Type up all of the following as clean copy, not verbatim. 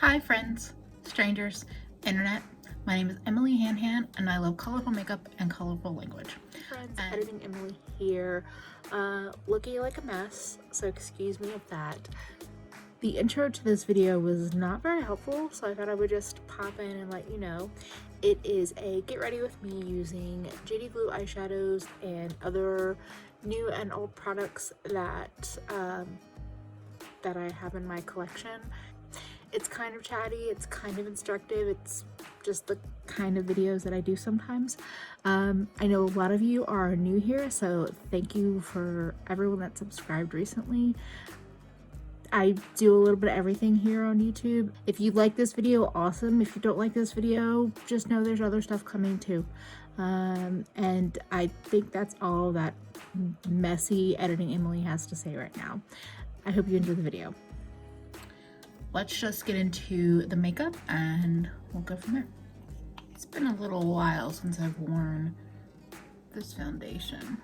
Hi friends, strangers, internet. My name is Emily Hanhan and I love colorful makeup and colorful language. Hey friends, editing Emily here, looking like a mess, so excuse me of that. The intro to this video was not very helpful, so I thought I would just pop in and let you know. It is a get ready with me using JD Glue eyeshadows and other new and old products that that I have in my collection. It's kind of chatty, it's kind of instructive, it's just the kind of videos that I do sometimes. I know a lot of you are new here, so thank you for everyone that subscribed recently. I do a little bit of everything here on YouTube. If you like this video, awesome. If you don't like this video, just know there's other stuff coming too. And I think that's all that messy editing Emily has to say right now. I hope you enjoy the video. Let's just get into the makeup and we'll go from there. It's been a little while since I've worn this foundation.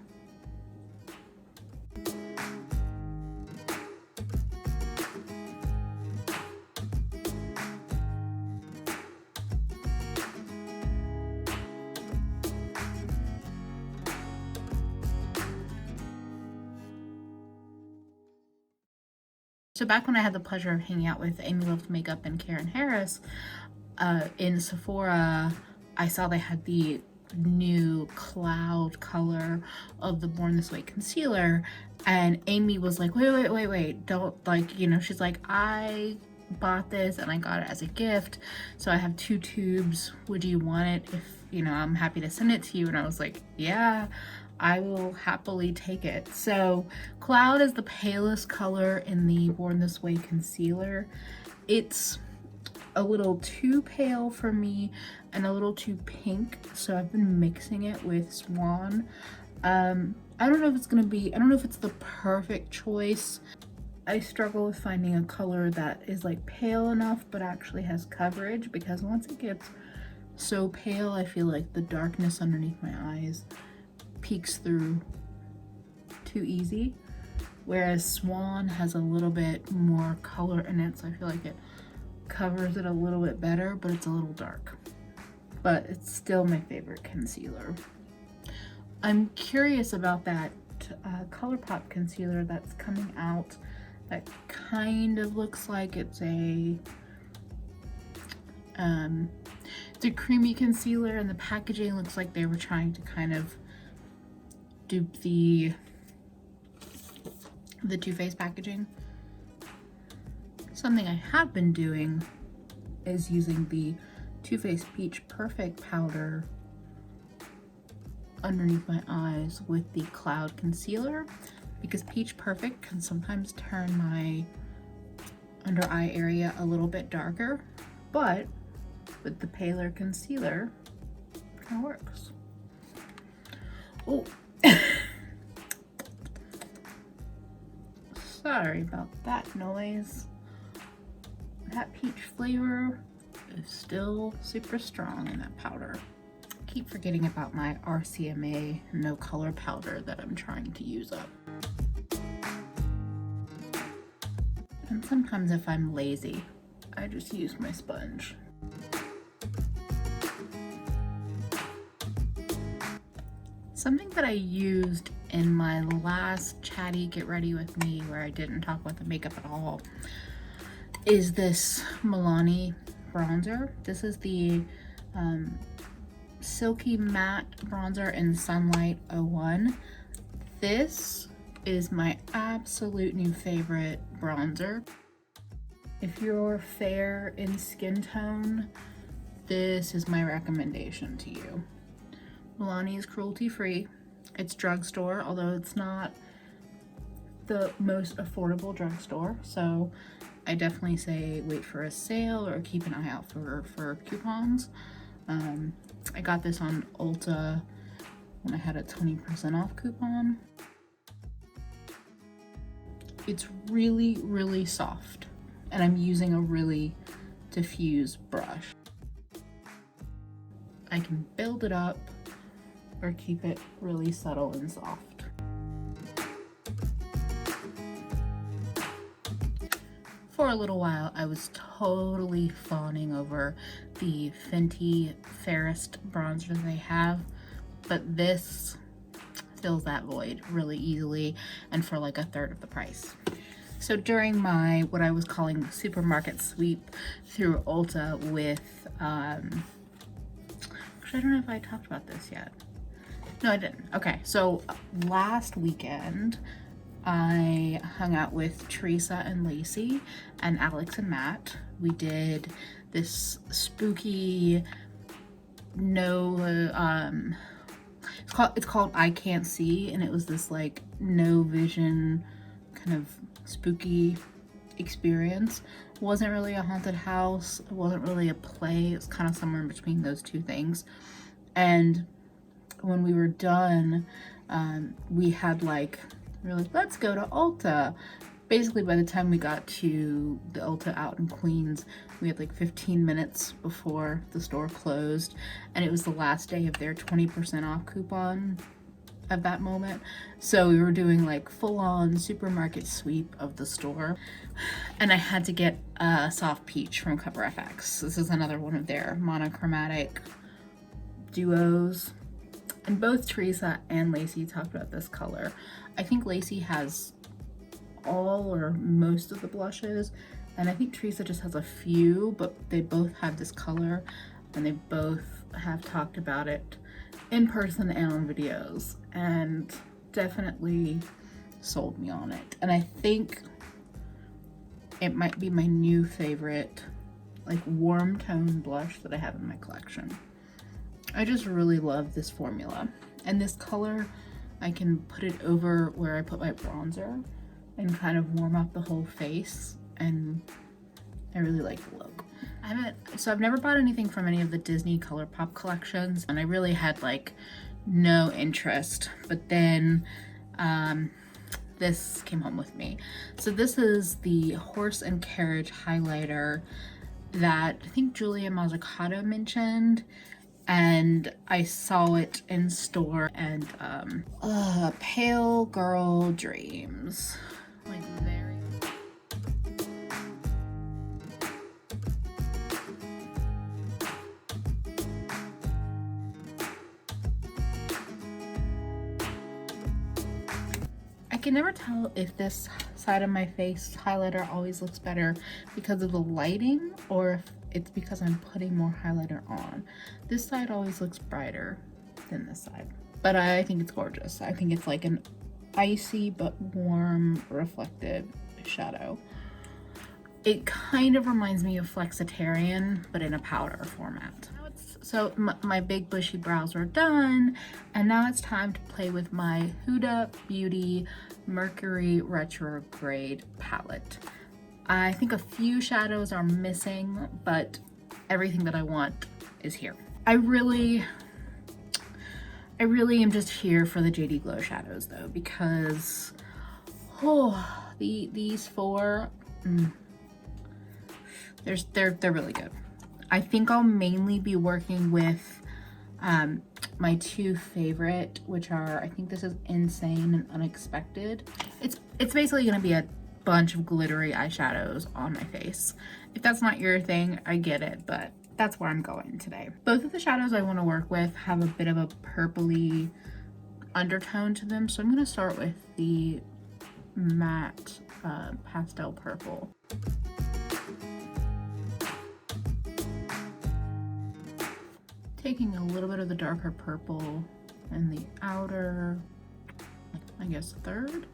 So back when I had the pleasure of hanging out with Amy Loves Makeup and Karen Harris in Sephora, I saw they had the new cloud color of the Born This Way concealer, and Amy was like, wait, don't, like, you know, she's like, I bought this and I got it as a gift, so I have 2 tubes, would you want it? If, you know, I'm happy to send it to you. And I was like, yeah, I will happily take it. So Cloud is the palest color in the Born This Way concealer. It's a little too pale for me and a little too pink, so I've been mixing it with Swan. I don't know if it's gonna be, I don't know if it's the perfect choice. I struggle with finding a color that is like pale enough but actually has coverage, because once it gets so pale, I feel like the darkness underneath my eyes peeks through too easy, whereas Swan has a little bit more color in it, so I feel like it covers it a little bit better, but it's a little dark. But it's still my favorite concealer. I'm curious about that Colourpop concealer that's coming out that kind of looks like it's a creamy concealer, and the packaging looks like they were trying to kind of dupe the Too Faced packaging. Something I have been doing is using the Too Faced Peach Perfect powder underneath my eyes with the Cloud concealer, because Peach Perfect can sometimes turn my under eye area a little bit darker, but with the paler concealer, it kind of works. Oh, sorry about that noise. That peach flavor is still super strong in that powder. I keep forgetting about my RCMA no color powder that I'm trying to use up. And sometimes if I'm lazy, I just use my sponge. Something that I used in my last chatty Get Ready With Me, where I didn't talk about the makeup at all, is this Milani bronzer. This is the Silky Matte Bronzer in Sunlight 01. This is my absolute new favorite bronzer. If you're fair in skin tone, this is my recommendation to you. Milani is cruelty-free. It's drugstore, although it's not the most affordable drugstore, so I definitely say wait for a sale or keep an eye out for coupons. I got this on Ulta when I had a 20% off coupon. It's really, really soft, and I'm using a really diffuse brush. I can build it up or keep it really subtle and soft. for a little while, I was totally fawning over the Fenty Fairest bronzer they have, but this fills that void really easily and for like a third of the price. So during my, what I was calling supermarket sweep through Ulta with, actually I don't know if I talked about this yet. No, I didn't. Okay, so last weekend, I hung out with Teresa and Lacey and Alex and Matt. We did this spooky, it's called I Can't See, and it was this like no vision kind of spooky experience. It wasn't really a haunted house, it wasn't really a play, it was kind of somewhere in between those two things. And when we were done, we were like, let's go to Ulta. Basically, by the time we got to the Ulta out in Queens, we had like 15 minutes before the store closed, and it was the last day of their 20% off coupon at that moment. So we were doing like full-on supermarket sweep of the store, and I had to get a soft peach from CoverFX. This is another one of their monochromatic duos, and both Teresa and Lacey talked about this color. I think Lacey has all or most of the blushes, and I think Teresa just has a few, but they both have this color, and they both have talked about it in person and on videos, and definitely sold me on it. And I think it might be my new favorite like warm tone blush that I have in my collection. I just really love this formula, and this color I can put it over where I put my bronzer and kind of warm up the whole face, and I really like the look. I've never bought anything from any of the Disney Colourpop collections, and I really had like no interest, but then this came home with me. So this is the Horse and Carriage highlighter that I think Julia Mazzucato mentioned, and I saw it in store, and Pale Girl Dreams, like very. I can never tell if this side of my face highlighter always looks better because of the lighting, or if it's because I'm putting more highlighter on. This side always looks brighter than this side, but I think it's gorgeous. I think it's like an icy but warm reflective shadow. It kind of reminds me of Flexitarian, but in a powder format. So my big bushy brows are done, and now it's time to play with my Huda Beauty Mercury Retrograde palette. I think a few shadows are missing, but everything that I want is here. I really am just here for the JD Glow shadows though, because these four, they're really good. I think I'll mainly be working with my two favorite, which are, I think this is N-Sane and Unexpected. It's basically gonna be a bunch of glittery eyeshadows on my face. If that's not your thing, I get it, but that's where I'm going today. Both of the shadows I want to work with have a bit of a purpley undertone to them, so I'm going to start with the matte pastel purple. Taking a little bit of the darker purple in the outer, I guess, third.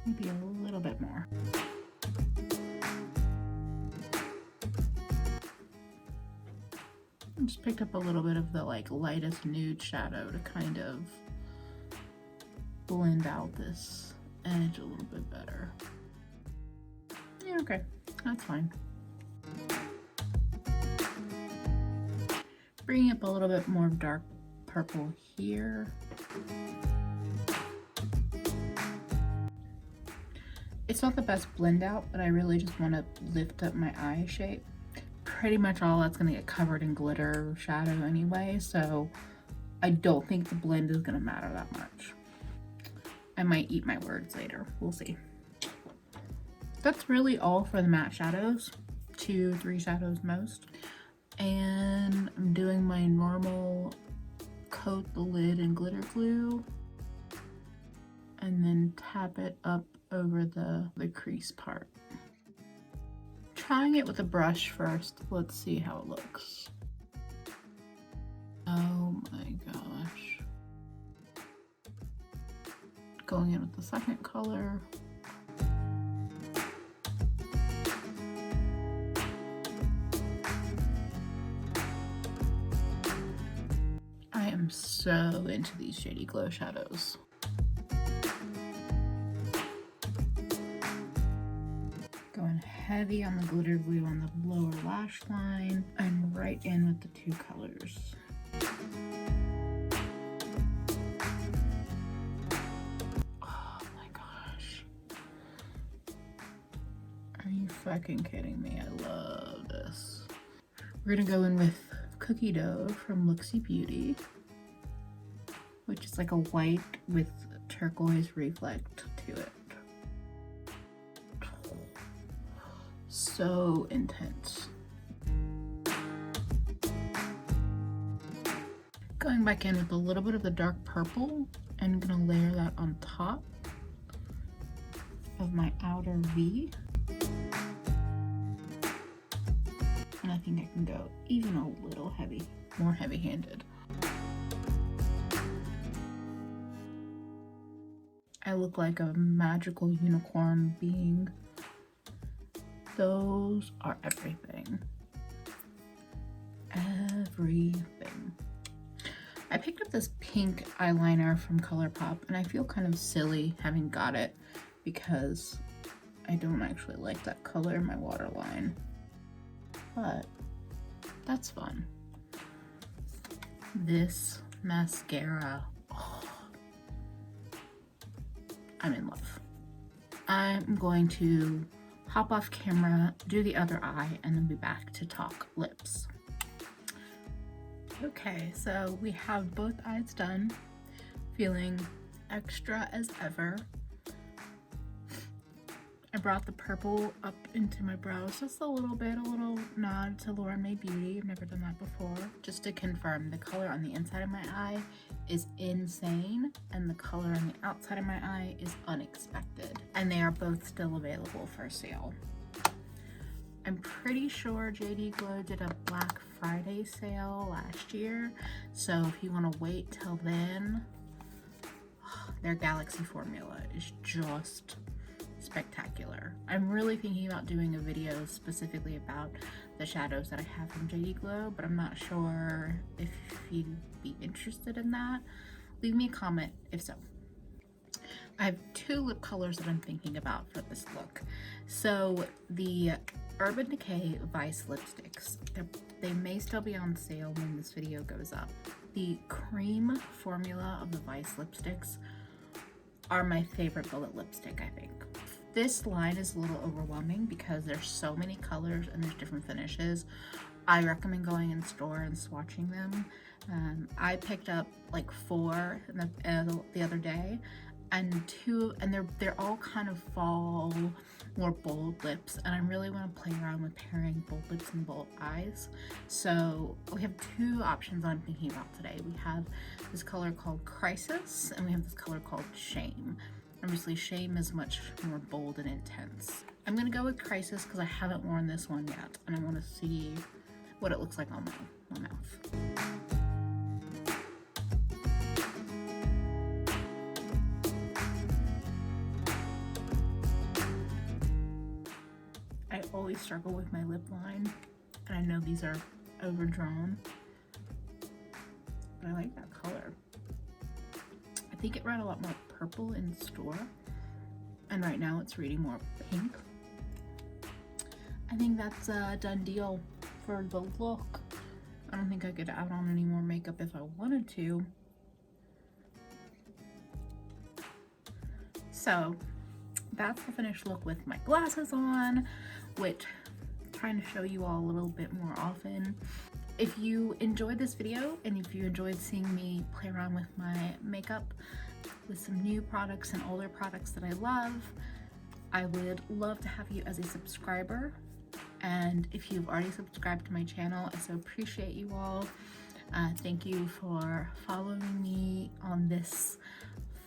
Maybe a little bit more. I just picked up a little bit of the like lightest nude shadow to kind of blend out this edge a little bit better. Yeah, okay, that's fine. Bringing up a little bit more dark purple here. It's not the best blend out, but I really just want to lift up my eye shape. Pretty much all that's going to get covered in glitter shadow anyway, so I don't think the blend is going to matter that much. I might eat my words later. We'll see. That's really all for the matte shadows. 2-3 shadows most. And I'm doing my normal coat the lid in glitter glue and then tap it up over the crease part. Trying it with a brush first. Let's see how it looks. Oh my gosh. Going in with the second color. I am so into these Shady Glow shadows. Going heavy on the glitter glue on the lower lash line and right in with the 2 colors. Oh my gosh. Are you fucking kidding me? I love this. We're gonna go in with Cookie Dough from Looksy Beauty, which is like a white with turquoise reflect to it. So intense. Going back in with a little bit of the dark purple and gonna layer that on top of my outer V. And I think I can go even a little heavy, more heavy-handed. I look like a magical unicorn being. Those are everything. Everything. I picked up this pink eyeliner from Colourpop and I feel kind of silly having got it because I don't actually like that color in my waterline. But that's fun. This mascara, oh, I'm in love. I'm going to hop off camera, do the other eye, and then be back to talk lips. Okay, so we have both eyes done. Feeling extra as ever. I brought the purple up into my brows just a little bit, a little nod to Laura May Beauty. I've never done that before. Just to confirm, the color on the inside of my eye is N-Sane and the color on the outside of my eye is Unexpected. And they are both still available for sale. I'm pretty sure JD Glow did a Black Friday sale last year. So if you want to wait till then, their Galaxy formula is just spectacular. I'm really thinking about doing a video specifically about the shadows that I have from JD Glow, but I'm not sure if you'd be interested in that. Leave me a comment if so. I have 2 lip colors that I'm thinking about for this look. So the Urban Decay Vice lipsticks, they may still be on sale when this video goes up. The cream formula of the Vice lipsticks are my favorite bullet lipstick, I think. This line is a little overwhelming because there's so many colors and there's different finishes. I recommend going in store and swatching them. I picked up like 4 the other day, and 2, and they're all kind of fall, more bold lips, and I really want to play around with pairing bold lips and bold eyes. So we have 2 options I'm thinking about today. We have this color called Crisis, and we have this color called Shame. Obviously, Shame is much more bold and intense. I'm gonna go with Crisis because I haven't worn this one yet, and I want to see what it looks like on my mouth. I always struggle with my lip line, and I know these are overdrawn, but I like that color. I think it read a lot more purple in store, and right now it's reading more pink. I think that's a done deal for the look. I don't think I could add on any more makeup if I wanted to. So that's the finished look with my glasses on, which I'm trying to show you all a little bit more often. If you enjoyed this video and if you enjoyed seeing me play around with my makeup, with some new products and older products that I love. I would love to have you as a subscriber. And if you've already subscribed to my channel, I so appreciate you all. Thank you for following me on this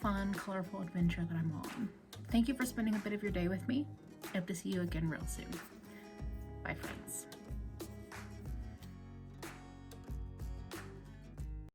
fun, colorful adventure that I'm on. Thank you for spending a bit of your day with me. I hope to see you again real soon. Bye, friends.